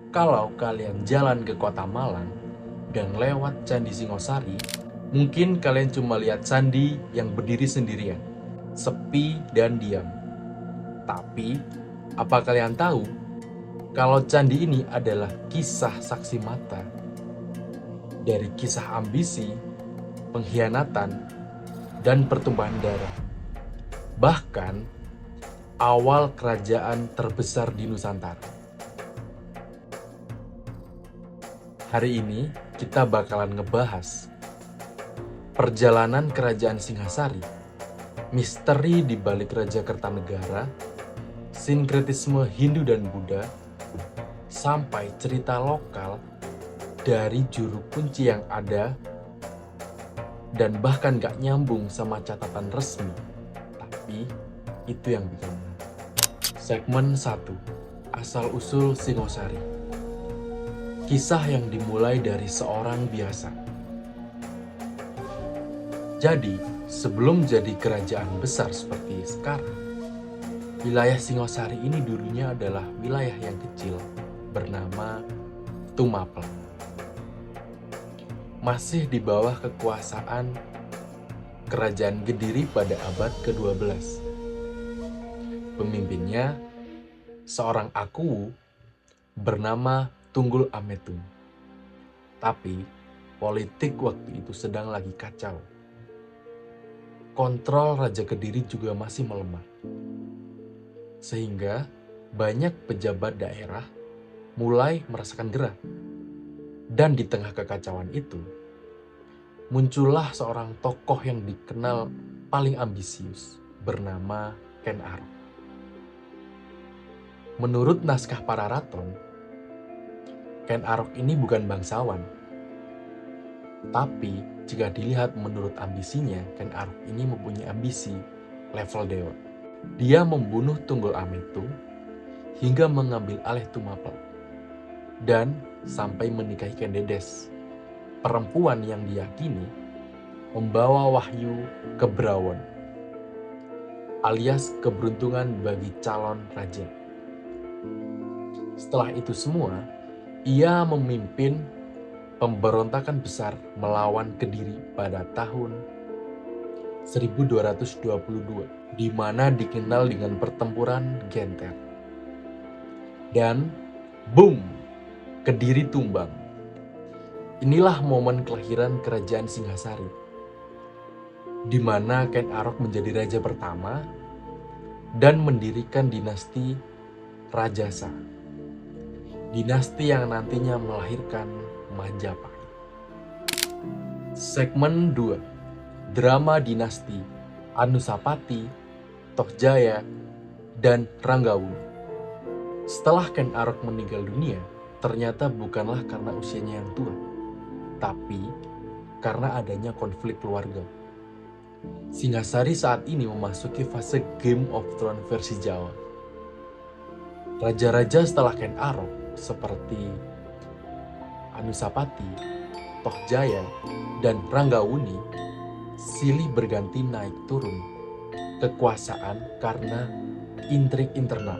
Kalau kalian jalan ke kota Malang dan lewat Candi Singosari, mungkin kalian cuma lihat candi yang berdiri sendirian, sepi dan diam. Tapi, apa kalian tahu kalau candi ini adalah kisah saksi mata dari kisah ambisi, pengkhianatan, dan pertumpahan darah. Bahkan, awal kerajaan terbesar di Nusantara. Hari ini kita bakalan ngebahas perjalanan kerajaan Singhasari, misteri di balik Raja Kertanegara, sinkretisme Hindu dan Buddha, sampai cerita lokal dari juru kunci yang ada dan bahkan gak nyambung sama catatan resmi. Tapi itu yang bikin menarik. Segmen 1. Asal-usul Singosari. Kisah yang dimulai dari seorang biasa. Jadi, sebelum jadi kerajaan besar seperti sekarang, wilayah Singosari ini dulunya adalah wilayah yang kecil bernama Tumapel. Masih di bawah kekuasaan Kerajaan Kediri pada abad ke-12. Pemimpinnya seorang Akuwu bernama Tunggul Ametung. Tapi politik waktu itu sedang lagi kacau. Kontrol Raja Kediri juga masih melemah. Sehingga banyak pejabat daerah mulai merasakan gerah. Dan di tengah kekacauan itu, muncullah seorang tokoh yang dikenal paling ambisius bernama Ken Arok. Menurut naskah Pararaton, Ken Arok ini bukan bangsawan. Tapi jika dilihat menurut ambisinya, Ken Arok ini mempunyai ambisi level dewa. Dia membunuh Tunggul Ametung hingga mengambil alih Tumapel dan sampai menikahi Ken Dedes, perempuan yang diyakini membawa wahyu kebrawon alias keberuntungan bagi calon raja. Setelah itu semua, ia memimpin pemberontakan besar melawan Kediri pada tahun 1222, di mana dikenal dengan pertempuran Genter. Dan boom, Kediri tumbang. Inilah momen kelahiran kerajaan Singhasari, di mana Ken Arok menjadi raja pertama dan mendirikan dinasti Rajasa. Dinasti yang nantinya melahirkan Majapahit. Segmen 2. Drama dinasti Anusapati, Tohjaya, dan Ranggawuni. Setelah Ken Arok meninggal dunia, ternyata bukanlah karena usianya yang tua, tapi karena adanya konflik keluarga. Singhasari saat ini memasuki fase Game of Thrones versi Jawa. Raja-raja setelah Ken Arok seperti Anusapati, Tohjaya, dan Ranggawuni silih berganti naik turun kekuasaan karena intrik internal.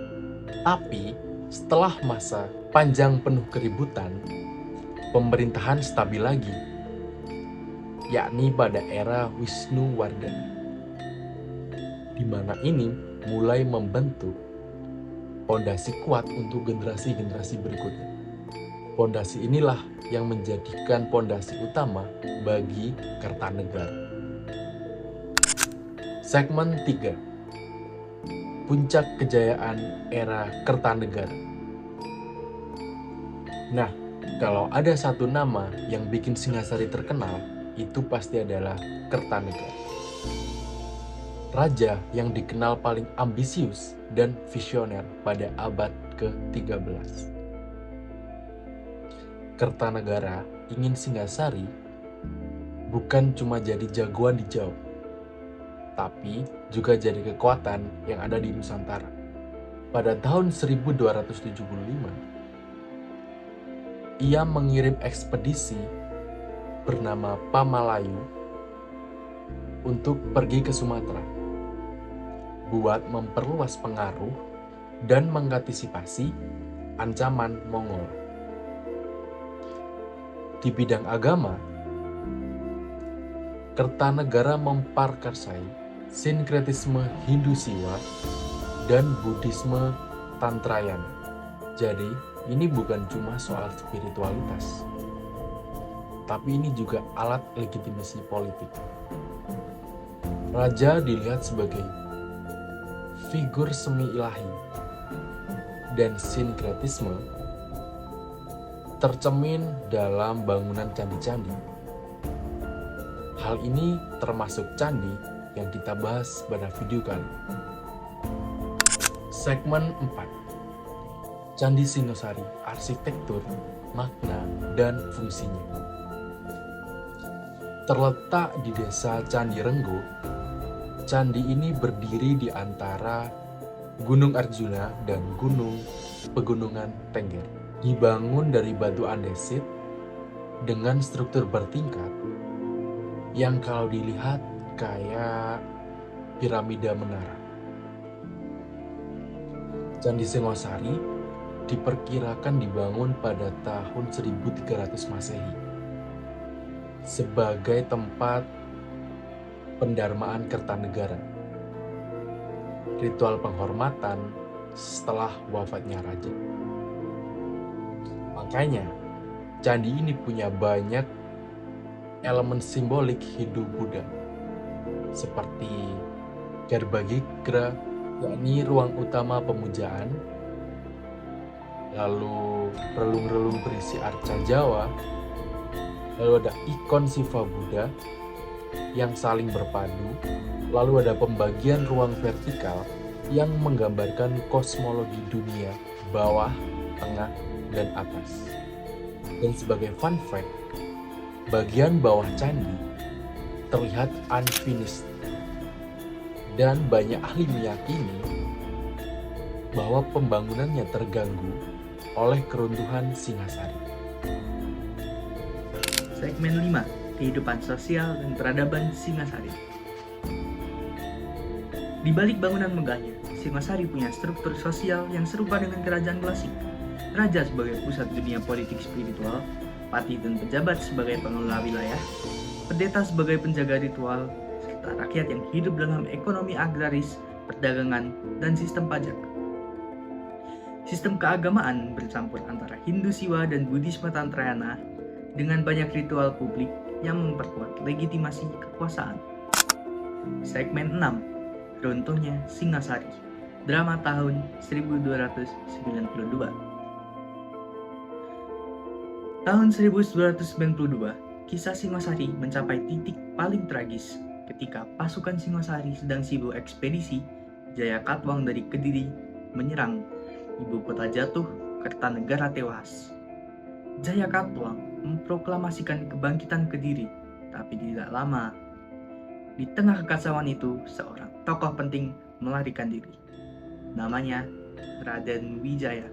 Tapi setelah masa panjang penuh keributan, pemerintahan stabil lagi, yakni pada era Wisnuwardana, di mana ini mulai membentuk pondasi kuat untuk generasi-generasi berikutnya. Pondasi inilah yang menjadikan pondasi utama bagi Kertanegara. Segmen 3. Puncak kejayaan era Kertanegara. Nah, kalau ada satu nama yang bikin Singhasari terkenal, itu pasti adalah Kertanegara. Raja yang dikenal paling ambisius dan visioner pada abad ke-13. Kertanegara ingin Singhasari bukan cuma jadi jagoan di Jawa, tapi juga jadi kekuatan yang ada di Nusantara. Pada tahun 1275, ia mengirim ekspedisi bernama Pamalayu untuk pergi ke Sumatera buat memperluas pengaruh dan mengantisipasi ancaman Mongol. Di bidang agama, Kertanegara memprakarsai sinkretisme Hindu Siwa dan Buddhisme Tantrayana. Jadi, ini bukan cuma soal spiritualitas, tapi ini juga alat legitimasi politik. Raja dilihat sebagai figur semi ilahi, dan sinkretisme tercermin dalam bangunan candi-candi. Hal ini termasuk candi yang kita bahas pada video kali. Segmen 4. Candi Singosari, arsitektur, makna, dan fungsinya. Terletak di desa Candi Renggo, candi ini berdiri di antara Gunung Arjuna dan Gunung Pegunungan Tengger. Dibangun dari batu andesit dengan struktur bertingkat yang kalau dilihat kayak piramida menara. Candi Singosari diperkirakan dibangun pada tahun 1300 Masehi sebagai tempat pendarmaan Kertanegara, ritual penghormatan setelah wafatnya raja. Makanya, candi ini punya banyak elemen simbolik Hindu-Buddha, seperti Garbhagriha, yakni ruang utama pemujaan, lalu relung-relung berisi arca Jawa, lalu ada ikon Siva Buddha yang saling berpadu, lalu ada pembagian ruang vertikal yang menggambarkan kosmologi dunia, bawah, tengah, dan atas. Dan sebagai fun fact, bagian bawah candi terlihat unfinished, dan banyak ahli meyakini bahwa pembangunannya terganggu oleh keruntuhan Singasari. Segmen 5. Kehidupan sosial dan peradaban Singasari. Di balik bangunan megahnya, Singasari punya struktur sosial yang serupa dengan kerajaan klasik. Raja sebagai pusat dunia politik spiritual, patih dan pejabat sebagai pengelola wilayah, pendeta sebagai penjaga ritual, serta rakyat yang hidup dalam ekonomi agraris, perdagangan, dan sistem pajak. Sistem keagamaan bercampur antara Hindu Siwa dan Buddhisme Tantrayana dengan banyak ritual publik yang memperkuat legitimasi kekuasaan. Segmen 6. Runtuhnya Singasari, drama tahun 1292. Tahun 1292, kisah Singosari mencapai titik paling tragis ketika pasukan Singosari sedang sibuk ekspedisi. Jayakatwang dari Kediri menyerang, ibu kota jatuh, Kertanegara tewas. Jayakatwang memproklamasikan kebangkitan Kediri, tapi tidak lama. Di tengah kekacauan itu, seorang tokoh penting melarikan diri. Namanya Raden Wijaya.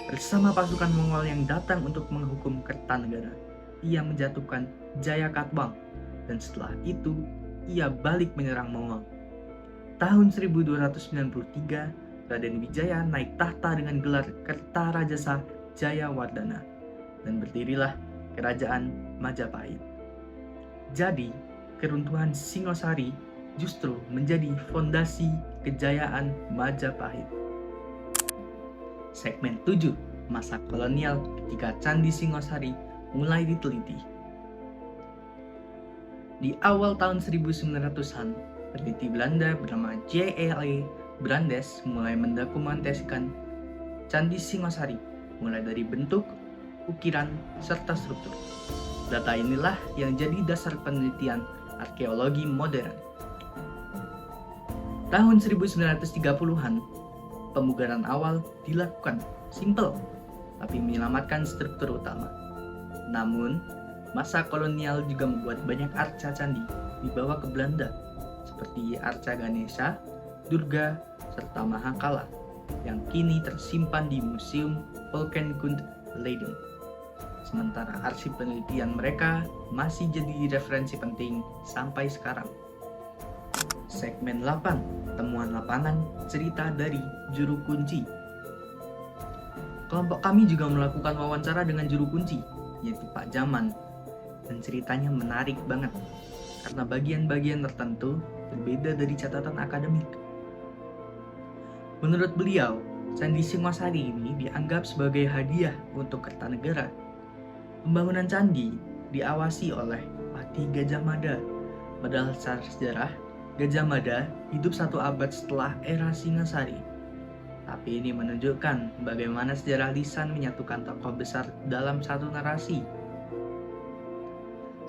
Bersama pasukan Mongol yang datang untuk menghukum Kertanegara, ia menjatuhkan Jayakatwang, dan setelah itu ia balik menyerang Mongol. Tahun 1293, Raden Wijaya naik tahta dengan gelar Kertarajasa Jayawardhana, dan berdirilah Kerajaan Majapahit. Jadi, keruntuhan Singosari justru menjadi fondasi kejayaan Majapahit. Segmen 7. Masa kolonial ketika Candi Singosari mulai diteliti. Di awal tahun 1900-an, peneliti Belanda bernama J.L.E. Brandes mulai mendokumentasikan Candi Singosari, mulai dari bentuk, ukiran, serta struktur. Data inilah yang jadi dasar penelitian arkeologi modern. Tahun 1930-an, pemugaran awal dilakukan, simple, tapi menyelamatkan struktur utama. Namun, masa kolonial juga membuat banyak arca candi dibawa ke Belanda, seperti arca Ganesha, Durga, serta Mahakala, yang kini tersimpan di Museum Volkenkunde Leiden. Sementara arsip penelitian mereka masih jadi referensi penting sampai sekarang. Segmen 8. Temuan lapangan cerita dari juru kunci. Kelompok kami juga melakukan wawancara dengan juru kunci, yaitu Pak Jaman. Dan ceritanya menarik banget, karena bagian-bagian tertentu berbeda dari catatan akademik. Menurut beliau, Candi Singosari ini dianggap sebagai hadiah untuk Kertanegara. Pembangunan candi diawasi oleh Patih Gajah Mada, padahal secara sejarah, Gajah Mada hidup 1 abad setelah era Singasari. Tapi ini menunjukkan bagaimana sejarah lisan menyatukan tokoh besar dalam satu narasi.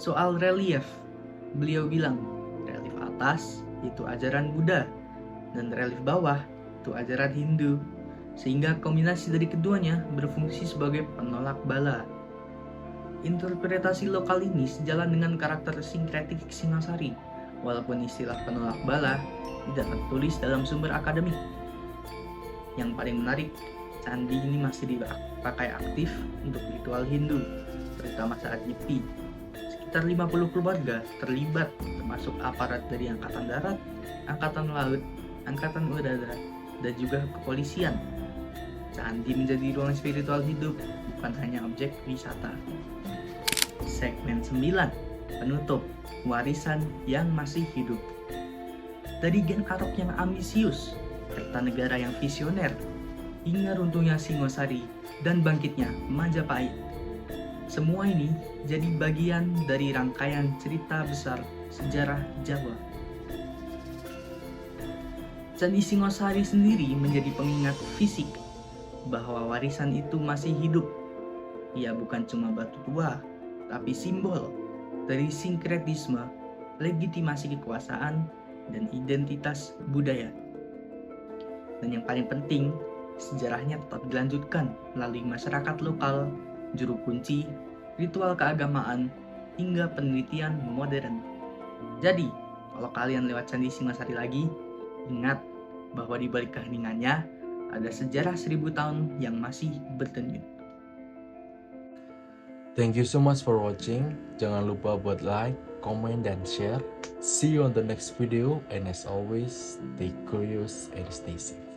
Soal relief, beliau bilang, relief atas itu ajaran Buddha, dan relief bawah itu ajaran Hindu, sehingga kombinasi dari keduanya berfungsi sebagai penolak bala. Interpretasi lokal ini sejalan dengan karakter sinkretik Singasari, walaupun istilah penolak bala tidak tertulis dalam sumber akademik. Yang paling menarik, candi ini masih dipakai aktif untuk ritual Hindu, terutama saat Nyepi. Sekitar 50 keluarga terlibat, termasuk aparat dari Angkatan Darat, Angkatan Laut, Angkatan Udara, dan juga kepolisian. Candi menjadi ruang spiritual hidup, bukan hanya objek wisata. Segmen 9, penutup, warisan yang masih hidup. Dari Gen Arok yang ambisius, Kertanegara yang visioner, hingga runtuhnya Singosari dan bangkitnya Majapahit. Semua ini jadi bagian dari rangkaian cerita besar sejarah Jawa. Candi Singosari sendiri menjadi pengingat fisik bahwa warisan itu masih hidup. Ia bukan cuma batu tua, tapi simbol dari sinkretisme, legitimasi kekuasaan, dan identitas budaya. Dan yang paling penting, sejarahnya tetap dilanjutkan melalui masyarakat lokal, juru kunci, ritual keagamaan, hingga penelitian modern. Jadi, kalau kalian lewat Candi Singosari lagi, ingat bahwa di balik keheningannya ada sejarah 1000 tahun yang masih berdenyut. Thank you so much for watching. Jangan lupa buat like, comment, dan share. See you on the next video, and as always, stay curious and stay safe.